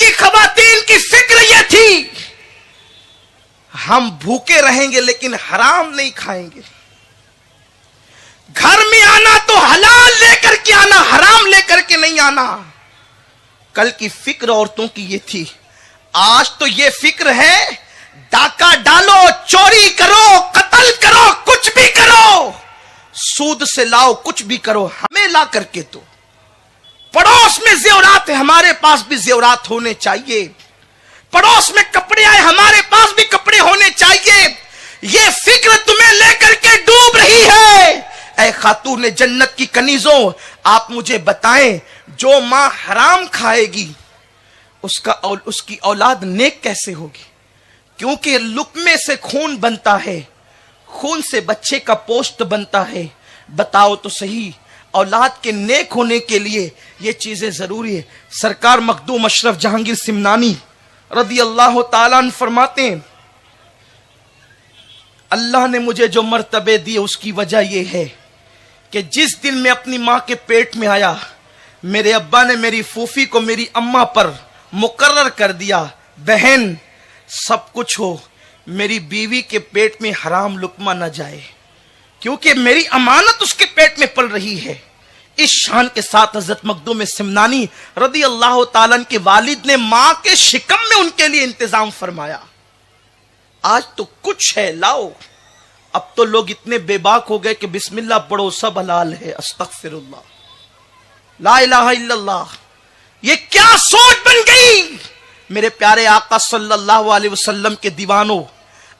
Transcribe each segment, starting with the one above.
کی خواتین کی فکر یہ تھی ہم بھوکے رہیں گے لیکن حرام نہیں کھائیں گے. گھر میں آنا تو حلال لے کر کے آنا, حرام لے کر کے نہیں آنا. کل کی فکر عورتوں کی یہ تھی. آج تو یہ فکر ہے ڈاکہ ڈالو, چوری کرو, قتل کرو, کچھ بھی کرو, سود سے لاؤ, کچھ بھی کرو, ہمیں لا کر کے تو. پڑوس میں زیورات ہے, ہمارے پاس بھی زیورات ہونے چاہیے. پڑوس میں کپڑے آئے, ہمارے پاس بھی کپڑے ہونے چاہیے. یہ فکر تمہیں لے کر کے ڈوب رہی ہے. اے خاتون جنت کی کنیزوں, آپ مجھے بتائیں جو ماں حرام کھائے گی اس کی اولاد نیک کیسے ہوگی؟ کیونکہ لقمے سے خون بنتا ہے, خون سے بچے کا پوشت بنتا ہے. بتاؤ تو صحیح, اولاد کے نیک ہونے کے لیے یہ چیزیں ضروری ہے. سرکار مخدوم اشرف جہانگیر سمنانی رضی اللہ تعالیٰ عنہ فرماتے ہیں اللہ نے مجھے جو مرتبے دیے اس کی وجہ یہ ہے کہ جس دن میں اپنی ماں کے پیٹ میں آیا, میرے ابا نے میری پھوپھی کو میری اماں پر مقرر کر دیا, بہن سب کچھ ہو, میری بیوی کے پیٹ میں حرام لقمہ نہ جائے, کیونکہ میری امانت اس کے پیٹ میں پل رہی ہے. اس شان کے ساتھ حضرت مخدوم سمنانی رضی اللہ تعالیٰ عنہ کے والد نے ماں کے شکم میں ان کے لیے انتظام فرمایا. آج تو کچھ ہے لاؤ. اب تو لوگ اتنے بے باک ہو گئے کہ بسم اللہ پڑھو سب حلال ہے, استغفر اللہ, لا الہ الا اللہ. یہ کیا سوچ بن گئی میرے پیارے آقا صلی اللہ علیہ وسلم کے دیوانوں.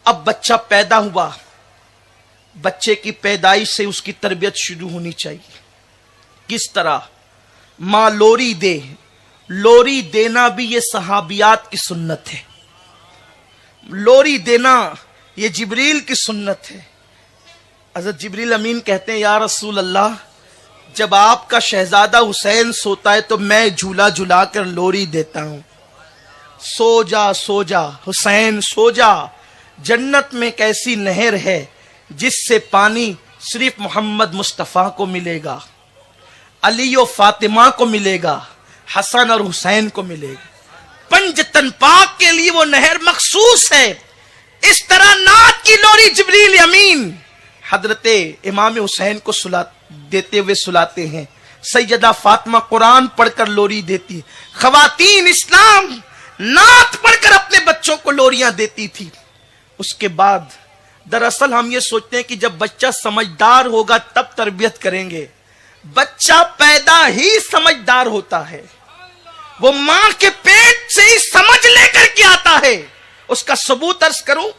اب بچہ پیدا ہوا, بچے کی پیدائش سے اس کی تربیت شروع ہونی چاہیے. کس طرح؟ ماں لوری دے, لوری دینا بھی یہ صحابیات کی سنت ہے. لوری دینا یہ جبریل کی سنت ہے. حضرت جبریل امین کہتے ہیں یا رسول اللہ, جب آپ کا شہزادہ حسین سوتا ہے تو میں جھولا جھلا کر لوری دیتا ہوں. سو جا سو جا حسین سو جا, جنت میں ایک ایسی نہر ہے جس سے پانی صرف محمد مصطفیٰ کو ملے گا, علی و فاطمہ کو ملے گا, حسن اور حسین کو ملے گا. پنجتن پاک کے لیے وہ نہر مخصوص ہے. اس طرح نعت کی لوری جبریل امین حضرت امام حسین کو دیتے ہوئے سلاتے ہیں. سیدہ فاطمہ قرآن پڑھ کر لوری دیتی. خواتین اسلام نعت پڑھ کر اپنے بچوں کو لوریاں دیتی تھی. اس کے بعد دراصل ہم یہ سوچتے ہیں کہ جب بچہ سمجھدار ہوگا تب تربیت کریں گے. بچہ پیدا ہی سمجھدار ہوتا ہے, وہ ماں کے پیٹ سے ہی سمجھ لے کر کے آتا ہے. اس کا ثبوت عرض کروں,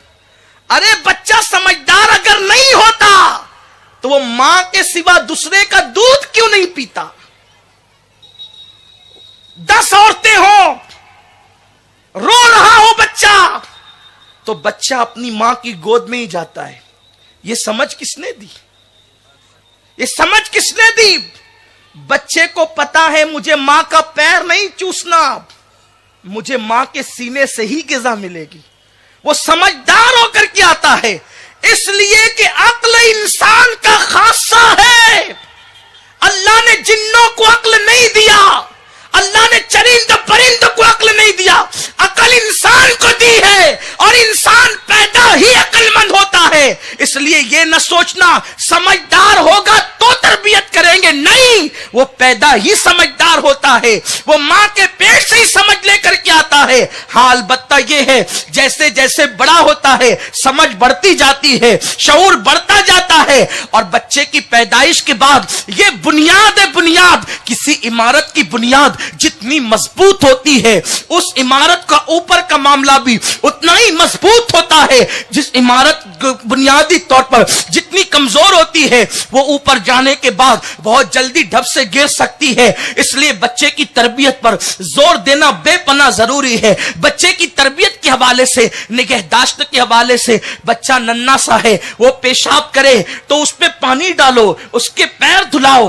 ارے بچہ سمجھدار اگر نہیں ہوتا تو وہ ماں کے سوا دوسرے کا دودھ کیوں نہیں پیتا؟ 10 عورتیں ہوں, رو رہا ہو بچہ, تو بچہ اپنی ماں کی گود میں ہی جاتا ہے. یہ سمجھ کس نے دی؟ یہ سمجھ کس نے دی؟ بچے کو پتا ہے مجھے ماں کا پیر نہیں چوسنا, مجھے ماں کے سینے سے ہی غذا ملے گی. وہ سمجھدار ہو کر کے آتا ہے. اس لیے کہ عقل انسان کا خاصہ ہے. اللہ نے جنوں کو عقل نہیں دیا, اللہ نے چرند پرند کو عقل نہیں دیا, عقل انسان کو دی ہے, اور انسان پیدا ہی عقل مند ہوتا ہے. اس لیے یہ نہ سوچنا سمجھدار ہوگا تو تربیت کریں گے, نہیں, وہ پیدا ہی سمجھدار ہوتا ہے, وہ ماں کے پیٹ سے ہی سمجھ لے کر کے آتا ہے. ہاں البتہ یہ ہے جیسے جیسے بڑا ہوتا ہے سمجھ بڑھتی جاتی ہے, شعور بڑھتا جاتا ہے, اور بچے کی پیدائش کے بعد یہ بنیاد ہے. بنیاد کسی عمارت کی بنیاد جتنی مضبوط ہوتی ہے اس عمارت کا اوپر کا معاملہ بھی اتنا ہی مضبوط ہوتا ہے. جس عمارت بنیادی طور پر جتنی کمزور ہوتی ہے وہ اوپر جانے کے بعد بہت جلدی ڈھب سے گر سکتی ہے. اس لیے بچے کی تربیت پر زور دینا بے پناہ ضروری ہے. بچے کی تربیت کے حوالے سے, نگہداشت کے حوالے سے, بچہ ننھا سا ہے, وہ پیشاب کرے تو اس پہ پانی ڈالو, اس کے پیر دھلاؤ,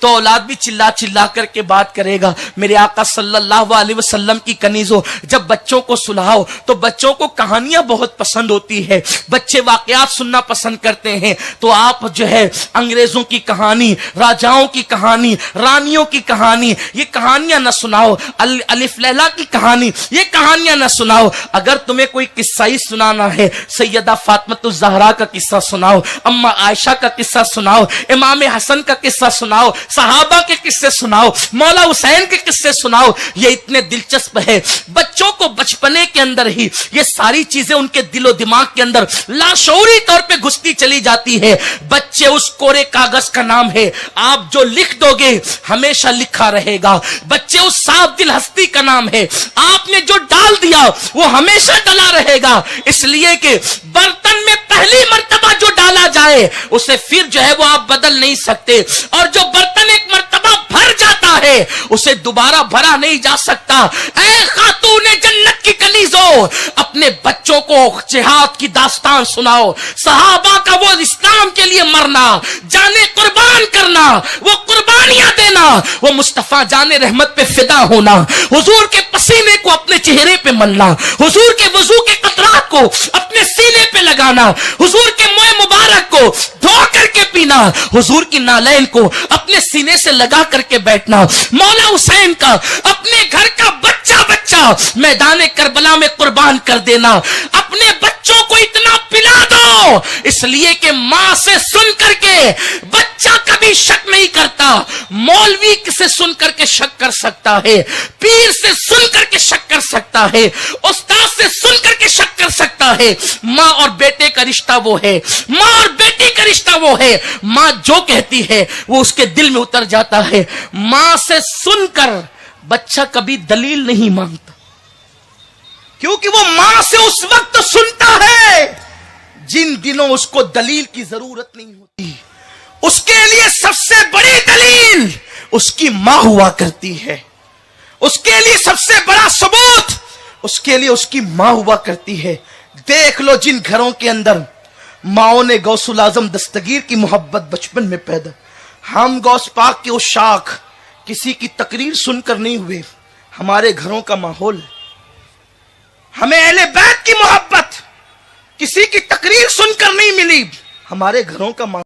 تو اولاد بھی چلا چلا کر کے بات کرے گا. میرے آقا صلی اللہ علیہ وسلم کی کنیزوں، جب بچوں کو سناؤ تو بچوں کو کہانیاں بہت پسند ہوتی ہے، بچے واقعات سننا پسند کرتے ہیں. تو آپ جو ہے انگریزوں کی کہانی، راجاؤں کی کہانی، رانیوں کی کہانی، یہ کہانیاں نہ سناؤ. الف لیلا کی کہانی، یہ کہانیاں نہ سناؤ. اگر تمہیں کوئی قصہ ہی سنانا ہے، سیدہ فاطمۃ الزہرا کا قصہ سناؤ، اما عائشہ کا قصہ سناؤ، امام حسن کا قصہ سناؤ، صحابہ کے قصے سناؤ، مولا حسین کے قصے سناؤ. یہ اتنے دلچسپ ہے. بچوں کو بچپنے کے اندر ہی یہ ساری چیزیں ان کے دل و دماغ کے اندر لاشعوری طور پہ گھستی چلی جاتی ہے. بچے اس کورے کاغذ کا نام ہے، آپ جو لکھ دو گے ہمیشہ لکھا رہے گا. بچے اس صاف دل ہستی کا نام ہے، آپ نے جو ڈال دیا وہ ہمیشہ ڈلا رہے گا. اس لیے کہ برتن میں پہلی مرتبہ جو ڈالا جائے اسے پھر جو ہے وہ آپ بدل نہیں سکتے، اور جو برتن ایک مرتبہ بھر جاتا ہے اسے دوبارہ بھرا نہیں جا سکتا. اے خاتون جنت کی کنیزوں، اپنے بچوں کو جہاد کی داستان سناؤ. صحابہ کا وہ اسلام کے لیے مرنا، جانے قربان کرنا، وہ قربانیاں دینا، وہ مصطفیٰ جان رحمت پہ فدا ہونا، حضور کے پسینے کو اپنے چہرے پہ ملنا، حضور کے وضو کے قطرات کو اپنے سینے پہ لگانا، حضور کے منہ مبارک کو دھو کر کے پینا، حضور کی نالین کو اپنے سینے سے لگا کر کے بیٹھنا، مولا حسین کا اپنے گھر کا بچہ بچہ میدان کربلا میں قربان کر دینا. اپنے بچوں کو اتنا پلا دو اس لیے کہ ماں سے سن کر کے بچہ کبھی شک نہیں کرتا. مولوی سے سن کر کے شک کر سکتا ہے، پیر سے سن کر کے شک کر سکتا ہے، استاد سے سن کر کے شک کر سکتا ہے. ماں اور بیٹے کا رشتہ وہ ہے، ماں اور بیٹی کا رشتہ وہ ہے. ماں جو کہتی ہے وہ اس کے دل میں اتر جاتا ہے. ماں سے سن کر بچہ کبھی دلیل نہیں مانگتا، کیونکہ وہ ماں سے اس وقت سنتا ہے جن دنوں اس کو دلیل کی ضرورت نہیں ہوتی. اس کے لیے سب سے بڑی دلیل اس کی ماں ہوا کرتی ہے، اس کے لیے سب سے بڑا ثبوت اس کے لیے اس کی ماں ہوا کرتی ہے. دیکھ لو جن گھروں کے اندر ماؤں نے غوث الاعظم دستگیر کی محبت بچپن میں پیدا، ہم غوث پاک کے عشاق کسی کی تقریر سن کر نہیں ہوئے. ہمارے گھروں کا ماحول، ہمیں اہل بیت کی محبت کسی کی تقریر سن کر نہیں ملی، ہمارے گھروں کا ماحول